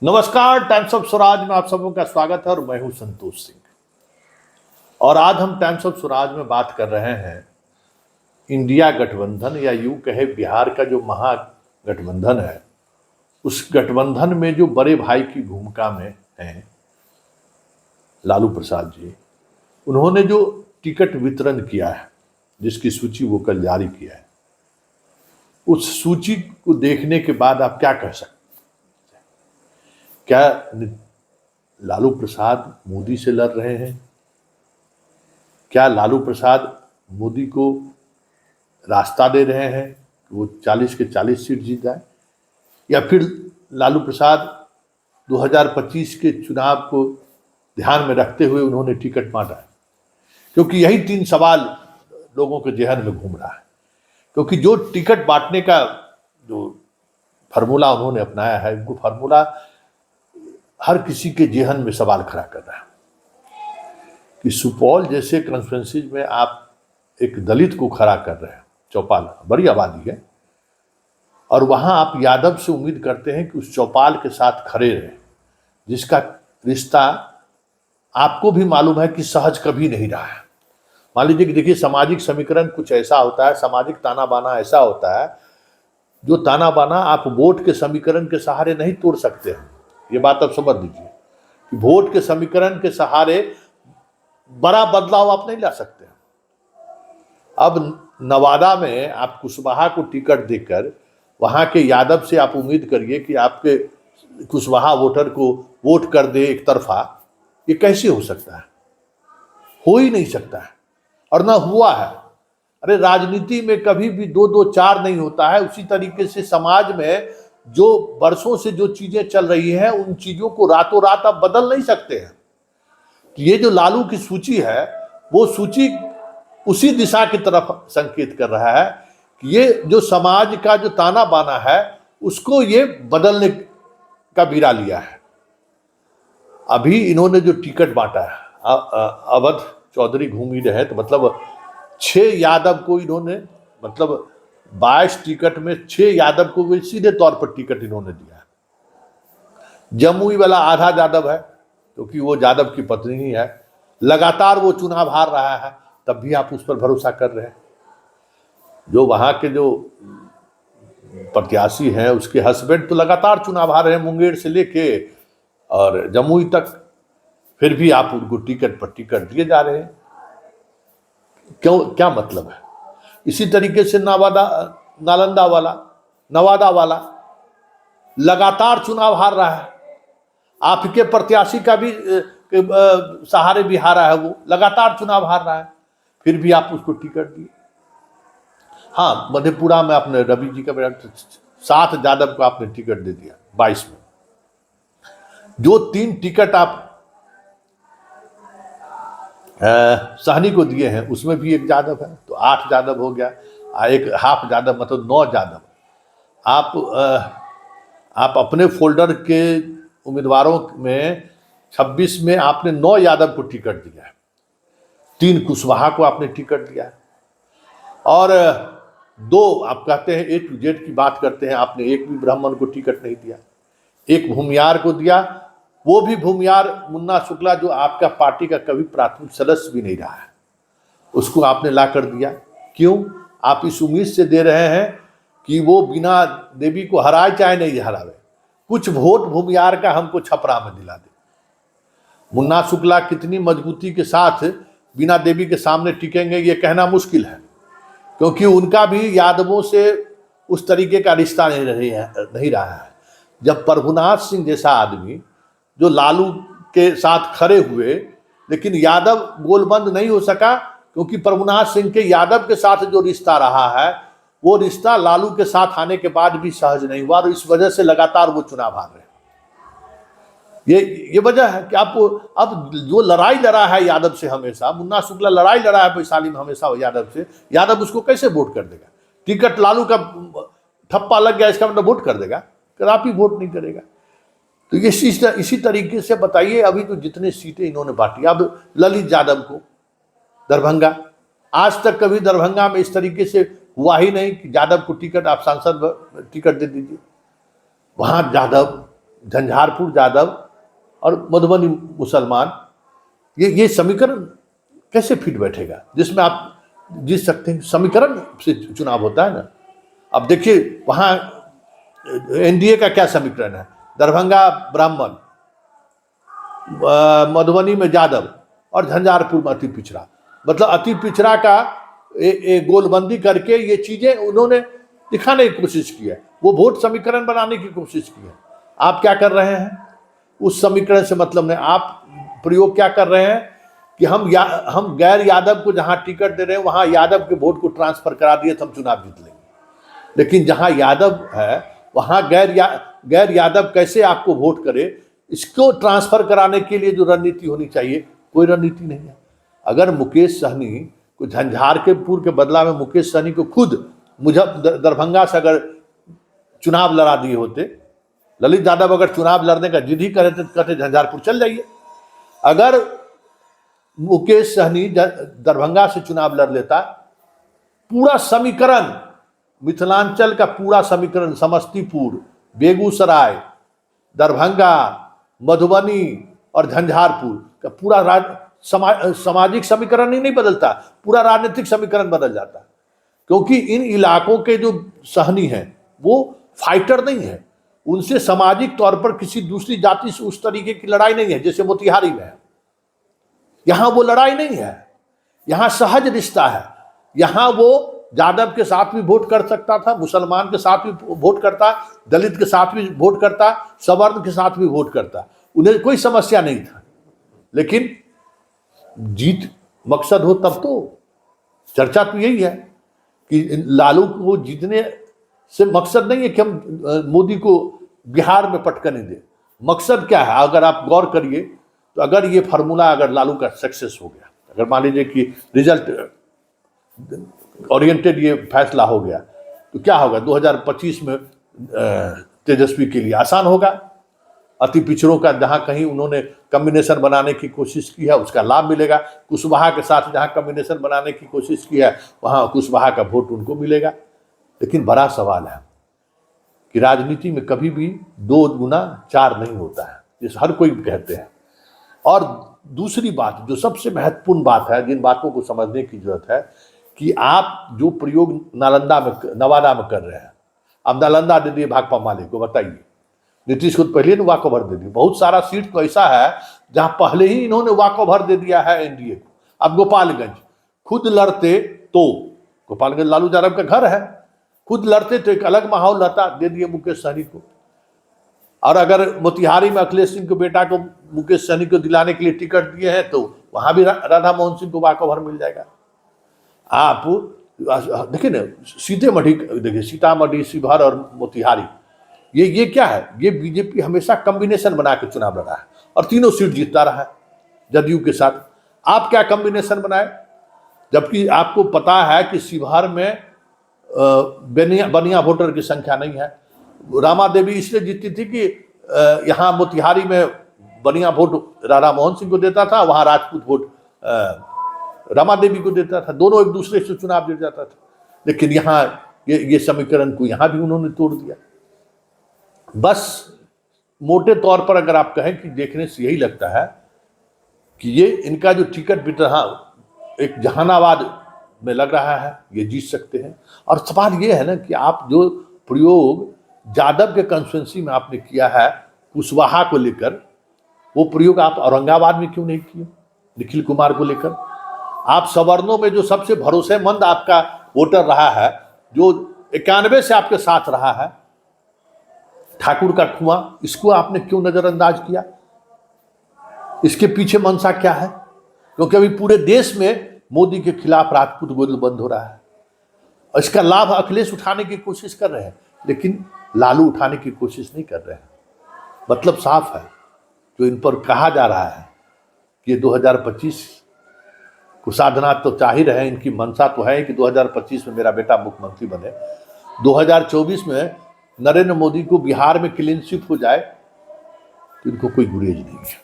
नमस्कार, times of Swaraj में आप सबों का स्वागत है और मैं हूं संतोष सिंह। और आज हम टाइम्स ऑफ स्वराज में बात कर रहे हैं इंडिया गठबंधन या यूं कहे बिहार का जो महागठबंधन है, उस गठबंधन में जो बड़े भाई की भूमिका में हैं लालू प्रसाद जी, उन्होंने जो टिकट वितरण किया है, जिसकी सूची वो कल जारी किया है, उस सूची को देखने के बाद आप क्या कह सकते हैं? क्या लालू प्रसाद मोदी से लड़ रहे हैं? क्या लालू प्रसाद मोदी को रास्ता दे रहे हैं कि वो 40 के 40 सीट जीत जाए, या फिर लालू प्रसाद 2025 के चुनाव को ध्यान में रखते हुए उन्होंने टिकट बांटा है? क्योंकि यही तीन सवाल लोगों के जहन में घूम रहा है। क्योंकि जो टिकट बांटने का जो फार्मूला उन्होंने अपनाया है, वो फार्मूला हर किसी के जेहन में सवाल खड़ा कर रहा है कि सुपौल जैसे कॉन्स्टिट्यूंसी में आप एक दलित को खड़ा कर रहे हैं, चौपाल बड़ी आबादी है, और वहां आप यादव से उम्मीद करते हैं कि उस चौपाल के साथ खड़े रहें, जिसका रिश्ता आपको भी मालूम है कि सहज कभी नहीं रहा है। मान लीजिए कि देखिए, सामाजिक समीकरण कुछ ऐसा होता है, सामाजिक ताना बाना ऐसा होता है, जो ताना बाना आप वोट के समीकरण के सहारे नहीं तोड़ सकते हैं। ये बात आप समझ लीजिए कि वोट के समीकरण के सहारे बड़ा बदलाव आप नहीं ला सकते। अब नवादा में आप कुशवाहा को टिकट देकर वहां के यादव से आप उम्मीद करिए कि आपके कुशवाहा वोटर को वोट कर दे एक तरफा, ये कैसे हो सकता है? हो ही नहीं सकता है, और ना हुआ है। अरे राजनीति में कभी भी 2-2-4 नहीं होता है। उसी तरीके से समाज में जो वर्षों से जो चीजें चल रही हैं, उन चीजों को रातों रात आप बदल नहीं सकते हैं। तो ये जो लालू की सूची है, वो सूची उसी दिशा की तरफ संकेत कर रहा है कि ये जो समाज का जो ताना बाना है, उसको ये बदलने का बीड़ा लिया है। अभी इन्होंने जो टिकट बांटा है, अवध चौधरी घूम ही रहे, तो मतलब 6 यादव को इन्होंने, मतलब 22 टिकट में 6 यादव को भी सीधे तौर पर टिकट इन्होंने दिया है। जमुई वाला आधा यादव है, क्योंकि वो यादव की पत्नी ही है। लगातार वो चुनाव हार रहा है, तब भी आप उस पर भरोसा कर रहे हैं। जो वहां के जो प्रत्याशी हैं, उसके हस्बैंड तो लगातार चुनाव हार रहे हैं, मुंगेर से लेके और जमुई तक, फिर भी आप उनको टिकट पर टिकट दिए जा रहे हैं। क्यों? क्या मतलब है? इसी तरीके से नवादा वाला लगातार चुनाव हार रहा है। आपके प्रत्याशी का भी सहारे भी हारा है, वो लगातार चुनाव हार रहा है, फिर भी आप उसको टिकट दिए। हाँ, मधेपुरा में आपने रवि जी का 7 यादव को आपने टिकट दे दिया 22 में। जो 3 टिकट आप सहनी को दिए हैं, उसमें भी 1 यादव है, तो 8 यादव हो गया। एक हाफ यादव, मतलब 9 यादव। आप अपने फोल्डर के उम्मीदवारों में 26 में आपने 9 यादव को टिकट दिया है, 3 कुशवाहा को आपने टिकट दिया है, और 2 आप कहते हैं A to Z की बात करते हैं, आपने एक भी ब्राह्मण को टिकट नहीं दिया। 1 भूमियार को दिया, वो भी भूमियार मुन्ना शुक्ला, जो आपका पार्टी का कभी प्राथमिक सदस्य भी नहीं रहा है, उसको आपने ला कर दिया। क्यों? आप इस उम्मीद से दे रहे हैं कि वो बीना देवी को हराए चाहे नहीं हरावे, कुछ वोट भूमियार का हमको छपरा में दिला दे। मुन्ना शुक्ला कितनी मजबूती के साथ बीना देवी के सामने टिकेंगे, ये कहना मुश्किल है, क्योंकि उनका भी यादवों से उस तरीके का रिश्ता नहीं रहा है। जब प्रभुनाथ सिंह जैसा आदमी जो लालू के साथ खड़े हुए, लेकिन यादव गोलबंद नहीं हो सका, क्योंकि प्रभुनाथ सिंह के यादव के साथ जो रिश्ता रहा है, वो रिश्ता लालू के साथ आने के बाद भी सहज नहीं हुआ, और इस वजह से लगातार वो चुनाव हार रहे हैं। ये वजह है कि आपको अब जो लड़ाई लड़ा है यादव से, हमेशा मुन्ना शुक्ला लड़ाई लड़ा है वैशाली में हमेशा यादव से, यादव उसको कैसे वोट कर देगा? टिकट लालू का ठप्पा लग गया, इसका मतलब वोट कर देगा? कदापि वोट नहीं करेगा। तो ये इसी तरीके से बताइए, अभी तो जितने सीटें इन्होंने बांटी, अब ललित यादव को दरभंगा, आज तक कभी दरभंगा में इस तरीके से हुआ ही नहीं कि यादव को टिकट, आप सांसद टिकट दे दीजिए। वहां यादव झंझारपुर यादव और मधुबनी मुसलमान, ये समीकरण कैसे फिट बैठेगा जिसमें आप जीत सकते हैं? समीकरण से चुनाव होता है ना। अब देखिए वहाँ एनडीए का क्या समीकरण है, दरभंगा ब्राह्मण, मधुबनी में यादव और झंझारपुर में अति पिछड़ा। मतलब अति पिछड़ा का गोलबंदी करके ये चीजें उन्होंने दिखाने की कोशिश की है, वो वोट समीकरण बनाने की कोशिश की है। आप क्या कर रहे हैं? उस समीकरण से मतलब नहीं, आप प्रयोग क्या कर रहे हैं कि हम गैर यादव को जहां टिकट दे रहे हैं वहां यादव के वोट को ट्रांसफर करा दिए तो हम चुनाव जीत लेंगे। लेकिन जहां यादव है वहां गैर यादव कैसे आपको वोट करे, इसको ट्रांसफर कराने के लिए जो रणनीति होनी चाहिए, कोई रणनीति नहीं है। अगर मुकेश सहनी को झंझारपुर के बदला में मुकेश सहनी को खुद दरभंगा से अगर चुनाव लड़ा दिए होते, ललित यादव अगर चुनाव लड़ने का जिद ही करे तो कहते झंझारपुर चल जाइए। अगर मुकेश सहनी दरभंगा से चुनाव लड़ लेता, पूरा समीकरण, मिथिलांचल का पूरा समीकरण, समस्तीपुर, बेगूसराय, दरभंगा, मधुबनी और झंझारपुर का पूरा सामाजिक समीकरण ही नहीं बदलता, पूरा राजनीतिक समीकरण बदल जाता। क्योंकि इन इलाकों के जो सहनी हैं वो फाइटर नहीं है, उनसे सामाजिक तौर पर किसी दूसरी जाति से उस तरीके की लड़ाई नहीं है जैसे मोतिहारी में है। यहां वो लड़ाई नहीं है, यहां सहज रिश्ता है। यहां वो यादव के साथ भी वोट कर सकता था, मुसलमान के साथ भी वोट करता, दलित के साथ भी वोट करता, सवर्ण के साथ भी वोट करता, उन्हें कोई समस्या नहीं था। लेकिन जीत मकसद हो तब तो। चर्चा तो यही है कि लालू को जीतने से मकसद नहीं है कि हम मोदी को बिहार में पटकने दें। मकसद क्या है? अगर आप गौर करिए तो अगर ये फार्मूला अगर लालू का सक्सेस हो गया, अगर मान लीजिए कि रिजल्ट ओरिएंटेड ये फैसला हो गया, तो क्या होगा? 2025 में तेजस्वी के लिए आसान होगा। अति पिछड़ों का जहां कहीं उन्होंने कम्बिनेशन बनाने की कोशिश की है उसका लाभ मिलेगा। कुशवाहा के साथ जहां कम्बिनेशन बनाने की कोशिश की है वहां कुशवाहा का वोट उनको मिलेगा। लेकिन बड़ा सवाल है कि राजनीति में कभी भी 2 गुना 4 नहीं होता है, जिस हर कोई कहते हैं। और दूसरी बात जो सबसे महत्वपूर्ण बात है, जिन बातों को समझने की जरूरत है, कि आप जो प्रयोग नवादा में कर रहे हैं, अब नालंदा दे दिए भाकपा माले को, बताइए। नीतीश को पहले ने वाक ओवर दे दी। बहुत सारा सीट तो ऐसा है जहां पहले ही इन्होंने वाक ओवर दे दिया है एनडीए को। अब गोपालगंज खुद लड़ते तो, गोपालगंज लालू यादव का घर है, खुद लड़ते तो एक अलग माहौल रहता, दे दिए मुकेश सहनी को। और अगर मोतिहारी में अखिलेश सिंह के बेटा को मुकेश सहनी को दिलाने के लिए टिकट दिए हैं तो वहां भी राधा मोहन सिंह को वाक ओवर मिल जाएगा। आप देखिए ना, सीतामढ़ी देखिए, सीतामढ़ी, शिवहर और मोतिहारी, ये क्या है? ये बीजेपी हमेशा कॉम्बिनेशन बना के चुनाव लड़ा है और तीनों सीट जीतता रहा है जदयू के साथ। आप क्या कॉम्बिनेशन बनाए? जबकि आपको पता है कि शिवहर में बनिया वोटर की संख्या नहीं है। रामा देवी इसलिए जीतती थी कि यहाँ मोतिहारी में बनिया वोट राधा मोहन सिंह को देता था, वहाँ राजपूत वोट रामा देवी को देता था, दोनों एक दूसरे से चुनाव जीत जाता था। लेकिन यहाँ ये समीकरण को यहाँ भी उन्होंने तोड़ दिया। बस मोटे तौर पर अगर आप कहें कि देखने से यही लगता है कि ये इनका जो टिकट वितरण एक जहानाबाद में लग रहा है, ये जीत सकते हैं। और सवाल ये है ना कि आप जो प्रयोग यादव के कंस्टिट्यूंसी में आपने किया है कुशवाहा को लेकर, वो प्रयोग आप औरंगाबाद में क्यों नहीं किए निखिल कुमार को लेकर? आप सवर्णों में जो सबसे भरोसेमंद आपका वोटर रहा है, जो 91 से आपके साथ रहा है, ठाकुर का कुआं, इसको आपने क्यों नजरअंदाज किया? इसके पीछे मंशा क्या है? क्योंकि अभी पूरे देश में मोदी के खिलाफ राजपूत गोल बंद हो रहा है, और इसका लाभ अखिलेश उठाने की कोशिश कर रहे हैं, लेकिन लालू उठाने की कोशिश नहीं कर रहे हैं। मतलब साफ है, जो इन पर कहा जा रहा है कि ये 2025 को साधना तो चाह ही रहे, इनकी मंशा तो है कि 2025 में मेरा बेटा मुख्यमंत्री बने, 2024 में नरेंद्र मोदी को बिहार में क्लीन स्वीप हो जाए, तो इनको कोई गुरेज नहीं है।